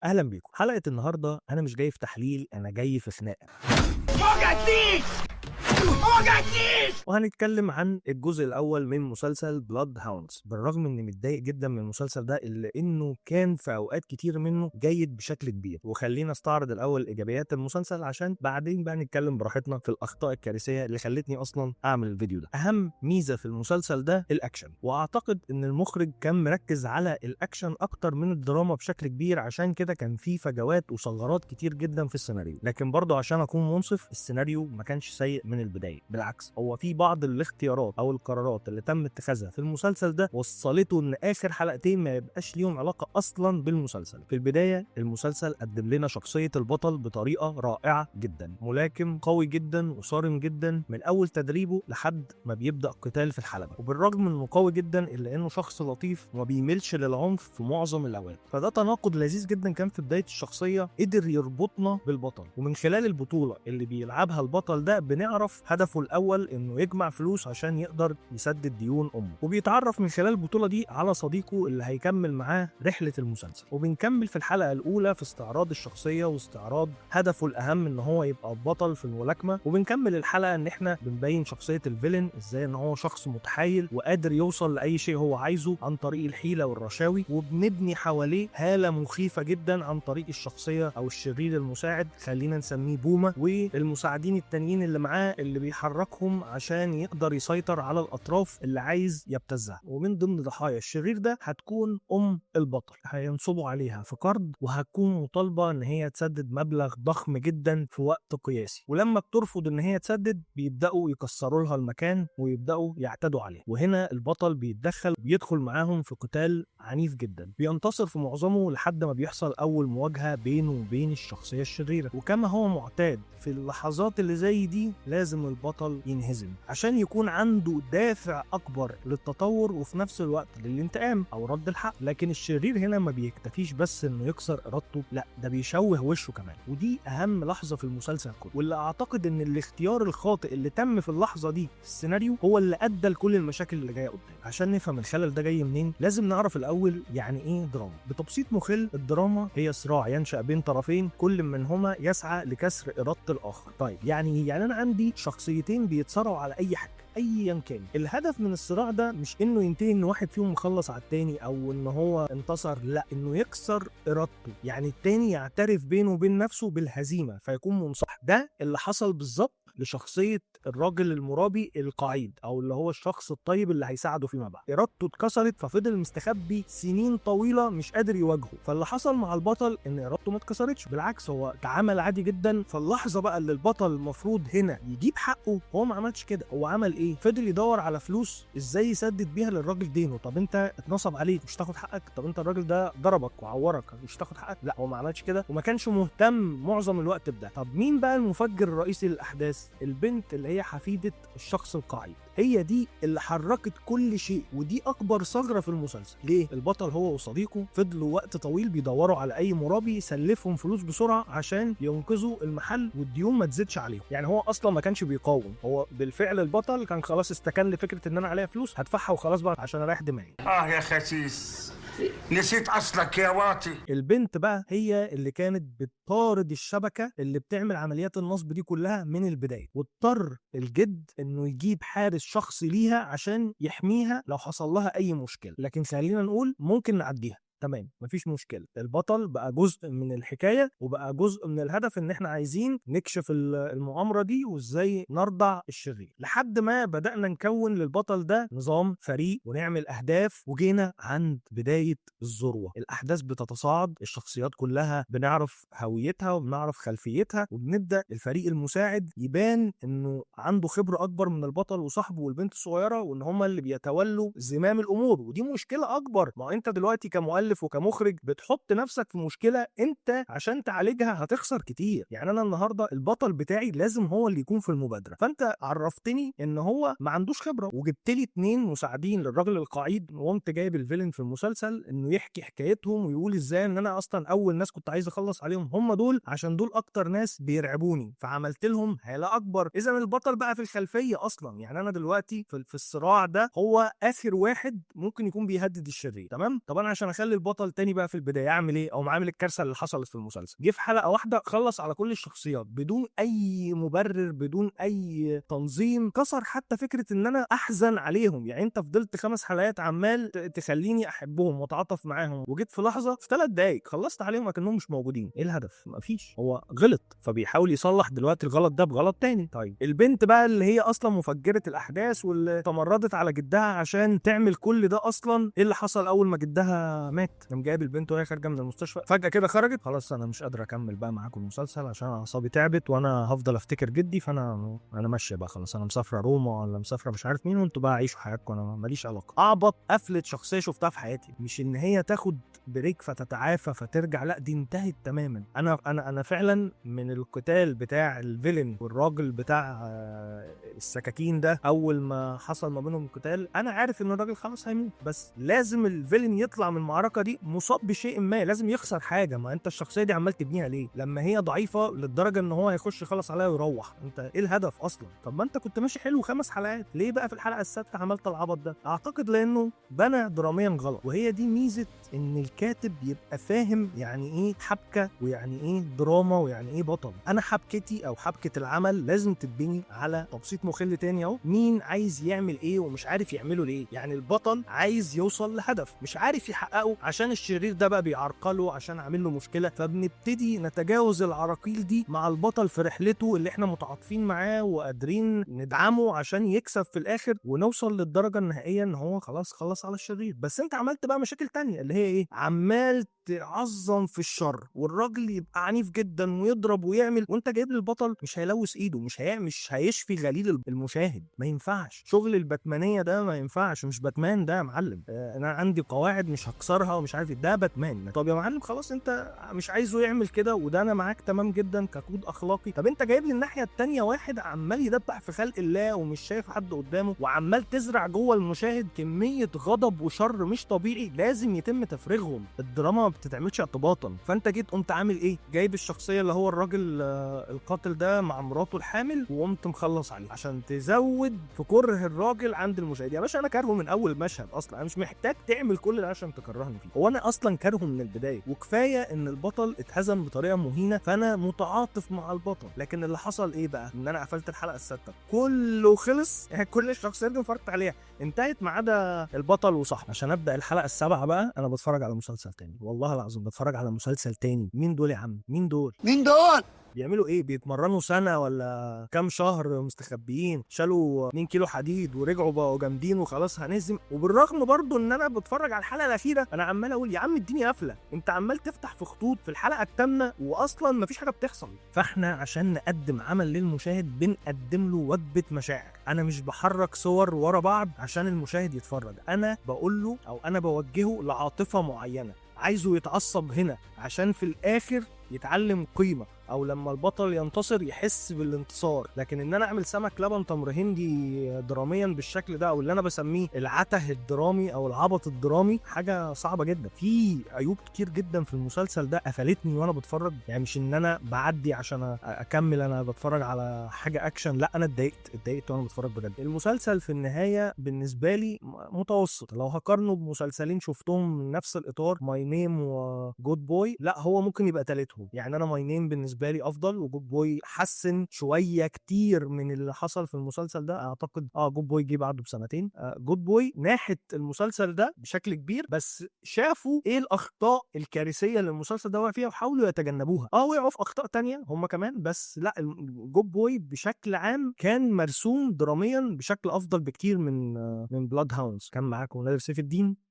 اهلا بيكم. حلقه النهارده انا مش جاي في تحليل، انا جاي في خناقه. وهنتكلم عن الجزء الاول من مسلسل بلاد هاوندز. بالرغم اني متضايق جدا من المسلسل ده الا انه كان في اوقات كتير منه جيد بشكل كبير. وخلينا استعرض الاول ايجابيات المسلسل عشان بعدين بقى نتكلم براحتنا في الاخطاء الكارثيه اللي خلتني اصلا اعمل الفيديو ده. اهم ميزه في المسلسل ده الاكشن، واعتقد ان المخرج كان مركز على الاكشن اكتر من الدراما بشكل كبير، عشان كده كان في فجوات وثغرات كتير جدا في السيناريو. لكن برضه عشان اكون منصف، السيناريو ما كانش سيء من البدايه، بالعكس هو في بعض الاختيارات او القرارات اللي تم اتخاذها في المسلسل ده وصلته ان اخر حلقتين ما يبقاش ليهم علاقه اصلا بالمسلسل. في البدايه المسلسل قدم لنا شخصيه البطل بطريقه رائعه جدا، ملاكم قوي جدا وصارم جدا من اول تدريبه لحد ما بيبدا قتال في الحلبه. وبالرغم انه قوي جدا الا انه شخص لطيف وما بيميلش للعنف في معظم الاوقات. فده تناقض لذيذ جدا كان في بدايه الشخصيه قدر يربطنا بالبطل. ومن خلال البطوله اللي بيلعبها البطل ده بنعرف هدفه الاول انه يجمع فلوس عشان يقدر يسدد ديون امه. وبيتعرف من خلال البطوله دي على صديقه اللي هيكمل معاه رحله المسلسل. وبنكمل في الحلقه الاولى في استعراض الشخصيه واستعراض هدفه الاهم ان هو يبقى بطل في الملاكمه. وبنكمل الحلقه ان احنا بنبين شخصيه الفيلن ازاي ان هو شخص متحايل وقادر يوصل لاي شيء هو عايزه عن طريق الحيله والرشاوي. وبنبني حواليه هاله مخيفه جدا عن طريق الشخصيه او الشرير المساعد، خلينا نسميه بوما، والمساعدين التانيين اللي معاه اللي بيحركهم عشان يقدر يسيطر على الاطراف اللي عايز يبتزها. ومن ضمن ضحايا الشرير ده هتكون البطل، هينصبوا عليها في قرض وهتكون مطالبه ان هي تسدد مبلغ ضخم جدا في وقت قياسي. ولما بترفض ان هي تسدد بيبداوا يكسروا لها المكان ويبداوا يعتدوا عليه. وهنا البطل بيتدخل وبيدخل معاهم في قتال عنيف جدا، بينتصر في معظمه لحد ما بيحصل اول مواجهه بينه وبين الشخصيه الشريره. وكما هو معتاد في اللحظات اللي زي دي لازم البطل ينهزم عشان يكون عنده دافع اكبر للتطور وفي نفس الوقت للانتقام او رد الحق. لكن الشرير هنا ما بيكتفيش بس انه يكسر ارادته، لا ده بيشوه وشه كمان. ودي اهم لحظه في المسلسل كله، واللي اعتقد ان الاختيار الخاطئ اللي تم في اللحظه دي في السيناريو هو اللي ادى لكل المشاكل اللي جايه قدام. عشان نفهم الخلل ده جاي منين لازم نعرف الاول يعني ايه دراما. بتبسيط مخل، الدراما هي صراع ينشأ بين طرفين كل منهما يسعى لكسر إرادة الآخر. طيب يعني انا عندي شخصيتين بيتصارعوا على اي حاجه ايا كان. الهدف من الصراع ده مش انه ينتهي ان واحد فيهم مخلص على التاني او ان هو انتصر، لا انه يكسر ارادته، يعني التاني يعترف بينه وبين نفسه بالهزيمه فيكون منصح. ده اللي حصل بالظبط لشخصيه الراجل المرابي القعيد او اللي هو الشخص الطيب اللي هيساعده فيما بعد. ارادته اتكسرت ففضل مستخبي سنين طويله مش قادر يواجهه. فاللي حصل مع البطل ان ارادته ما اتكسرتش، بالعكس هو تعامل عادي جدا. فاللحظه بقى اللي البطل المفروض هنا يجيب حقه هو ما عملش كده. هو عمل ايه؟ فضل يدور على فلوس ازاي يسدد بيها للراجل دينه. طب انت اتنصب عليك مش تاخد حقك؟ طب انت الراجل ده ضربك وعورك مش تاخد حقك؟ لا هو ما عملش كده وما كانش مهتم معظم الوقت بده. طب مين بقى المفجر الرئيسي للاحداث؟ البنت اللي هي حفيده الشخص القاعد، هي دي اللي حركت كل شيء. ودي اكبر ثغره في المسلسل. ليه؟ البطل هو وصديقه فضلوا وقت طويل بيدوروا على اي مرابي يسلفهم فلوس بسرعه عشان ينقذوا المحل والديون ما تزيدش عليهم. يعني هو اصلا ما كانش بيقاوم، هو بالفعل البطل كان خلاص استكن لفكره ان انا عليا فلوس هدفعها وخلاص بقى عشان اريح دماغي. يا خسيس، نسيت أصلك يا واطي. البنت بقى هي اللي كانت بتطارد الشبكه اللي بتعمل عمليات النصب دي كلها من البدايه. واضطر الجد انه يجيب حارس شخصي ليها عشان يحميها لو حصل لها اي مشكله. لكن خلينا نقول ممكن نعديها تمام، مفيش مشكله. البطل بقى جزء من الحكايه وبقى جزء من الهدف ان احنا عايزين نكشف المؤامره دي وازاي نرضع الشرير. لحد ما بدانا نكون للبطل ده نظام فريق ونعمل اهداف. وجينا عند بدايه الذروه، الاحداث بتتصاعد، الشخصيات كلها بنعرف هويتها وبنعرف خلفيتها، وبنبدا الفريق المساعد يبان انه عنده خبره اكبر من البطل وصاحبه والبنت الصغيره، وان هم اللي بيتولوا زمام الامور. ودي مشكله اكبر. ما انت دلوقتي كمؤلف وكمخرج بتحط نفسك في مشكله انت عشان تعالجها هتخسر كتير. يعني انا النهارده البطل بتاعي لازم هو اللي يكون في المبادره، فانت عرفتني ان هو ما عندوش خبره وجبت لي 2 مساعدين للراجل القعيد، وقمت جايب الفيلن في المسلسل انه يحكي حكايتهم ويقول ازاي ان انا اصلا اول ناس كنت عايز اخلص عليهم هم دول عشان دول اكتر ناس بيرعبوني، فعملت لهم هاله اكبر. اذا البطل بقى في الخلفيه اصلا. يعني انا دلوقتي في الصراع ده هو اخر واحد ممكن يكون بيهدد الشرير. تمام. طب انا عشان اخلي البطل تاني بقى في البدايه يعمل ايه، او عامل الكارثه اللي حصلت في المسلسل. جه في حلقه واحده خلص على كل الشخصيات بدون اي مبرر، بدون اي تنظيم، كسر حتى فكره ان انا احزن عليهم. يعني انت فضلت 5 حلقات عمال تخليني احبهم واتعاطف معاهم، وجيت في لحظه في 3 دقايق خلصت عليهم اكنهم مش موجودين. ايه الهدف؟ مفيش. هو غلط فبيحاول يصلح دلوقتي الغلط ده بغلط تاني. طيب البنت بقى اللي هي اصلا مفجره الاحداث واللي تمردت على جدها عشان تعمل كل ده، اصلا ايه اللي حصل اول ما جدها مات؟ قام جايب البنت وهي خارجه من المستشفى فجاه كده خرجت، خلاص انا مش قادره اكمل بقى معاكم المسلسل عشان اعصابي تعبت وانا هفضل افتكر جدي، فانا ماشيه بقى خلاص، انا مسافره روما ولا مسافره مش عارف مين، وانتوا بقى عيشوا حياتكم انا ماليش علاقه. اعبط قفلت شخصيه شفتها في حياتي. مش ان هي تاخد بريك فتتعافى فترجع، لا دي انتهت تماما. انا فعلا من القتال بتاع الفيلن والراجل بتاع السكاكين ده، اول ما حصل ما بينهم القتال انا عارف ان الراجل خلاص هيموت، بس لازم الفيلن يطلع من المعركه دي مصاب بشيء ما، لازم يخسر حاجه. ما انت الشخصيه دي عمال تبنيها ليه لما هي ضعيفه للدرجه ان هو هيخش يخلص عليها ويروح؟ انت ايه الهدف اصلا؟ طب ما انت كنت ماشي حلو 5 حلقات، ليه بقى في الحلقه السادسه عملت العبط ده؟ اعتقد لانه بنى دراميا غلط، وهي دي ميزه ان الكاتب يبقى فاهم يعني ايه حبكه ويعني ايه دراما ويعني ايه بطل. انا حبكتي او حبكه العمل لازم تتبني على تبسيط مخل تاني اهو، مين عايز يعمل ايه ومش عارف يعمله ليه. يعني البطل عايز يوصل لهدف مش عارف يحققه عشان الشرير ده بقى بيعرقله عشان عامل له مشكله، فبنبتدي نتجاوز العراقيل دي مع البطل في رحلته اللي احنا متعاطفين معاه وقادرين ندعمه عشان يكسب في الاخر ونوصل للدرجه النهائيه ان هو خلاص خلص على الشرير. بس انت عملت بقى مشاكل تانية اللي هي ايه، عمال تعظم في الشر والراجل يبقى عنيف جدا ويضرب ويعمل، وانت جايب لي البطل مش هيلوث ايده، مش هيشفي غليل المشاهد. ما ينفعش شغل الباتمانيه ده، ما ينفعش. مش باتمان ده يا معلم، انا عندي قواعد مش هكسرها ومش عارف ده باتمان. طب يا معلم خلاص انت مش عايزه يعمل كده وده انا معاك تمام جدا ككود اخلاقي، طب انت جايب لي الناحيه التانيه واحد عمال يدبح في خلق الله ومش شايف حد قدامه وعمال تزرع جوه المشاهد كميه غضب وشر مش طبيعي لازم يتم تفريغهم. الدراما ما بتتعملش اعتباطا. فانت جيت قمت عامل ايه، جايب الشخصيه اللي هو الراجل القاتل ده مع مراته الحامل وقمت مخلص عليه عشان تزود في كره الراجل عند المشاهد. يا باشا انا كارهه من اول مشهد اصلا، انا مش محتاج تعمل كل ده عشان تكرهني فيه. هو انا اصلا كارهه من البدايه، وكفايه ان البطل اتهزم بطريقه مهينه فانا متعاطف مع البطل. لكن اللي حصل ايه بقى، ان انا قفلت الحلقه السادسه كله خلص، يعني كل الشخصيات اللي اتفرجت عليها انتهت ما عدا البطل وصاحبه. عشان ابدا الحلقه السابعه بقى انا بتفرج على مسلسل تاني، والله العظيم بتفرج على مسلسل تاني. مين دول يا عم؟ مين دول؟ مين دول؟ بيعملوا ايه؟ بيتمرنوا سنه ولا كام شهر مستخبيين، شالوا 2 كيلو حديد ورجعوا بقوا جامدين وخلاص هنهزم. وبالرغم برضو ان انا بتفرج على الحلقه الاخيره انا عمال اقول يا عم اديني قفله، انت عمال تفتح في خطوط في الحلقه الثامنه واصلا مفيش حاجه بتحصل. فاحنا عشان نقدم عمل للمشاهد بنقدم له وجبه مشاعر. انا مش بحرك صور ورا بعض عشان المشاهد يتفرج، انا بقول له او انا بوجهه لعاطفه معينه، عايزه يتعصب هنا عشان في الاخر يتعلم قيمه، او لما البطل ينتصر يحس بالانتصار. لكن ان انا اعمل سمك لبن تمر هندي دراميا بالشكل ده، او اللي انا بسميه العته الدرامي او العبط الدرامي، حاجه صعبه جدا. في عيوب كتير جدا في المسلسل ده قفلتني وانا بتفرج. يعني مش ان انا بعدي عشان اكمل انا بتفرج على حاجه اكشن، لا انا اتضايقت وانا بتفرج بجد. المسلسل في النهايه بالنسبه لي متوسط. لو هقارنه بمسلسلين شفتهم من نفس الاطار، ماي نيم وجود بوي، لا هو ممكن يبقى تالتهم. يعني انا ماي نيم بالنسبه لي افضل، وجود بوي حسن شويه كتير من اللي حصل في المسلسل ده. اعتقد جود بوي جه بعده بسنتين. جود بوي ناحيه المسلسل ده بشكل كبير، بس شافوا ايه الاخطاء الكارثيه اللي المسلسل ده وقع فيها وحاولوا يتجنبوها. وقعوا في اخطاء تانية هم كمان، بس لا جود بوي بشكل عام كان مرسوم دراميا بشكل افضل بكتير من بلاد هاوندز. كان معاكم نادر سيف الدين.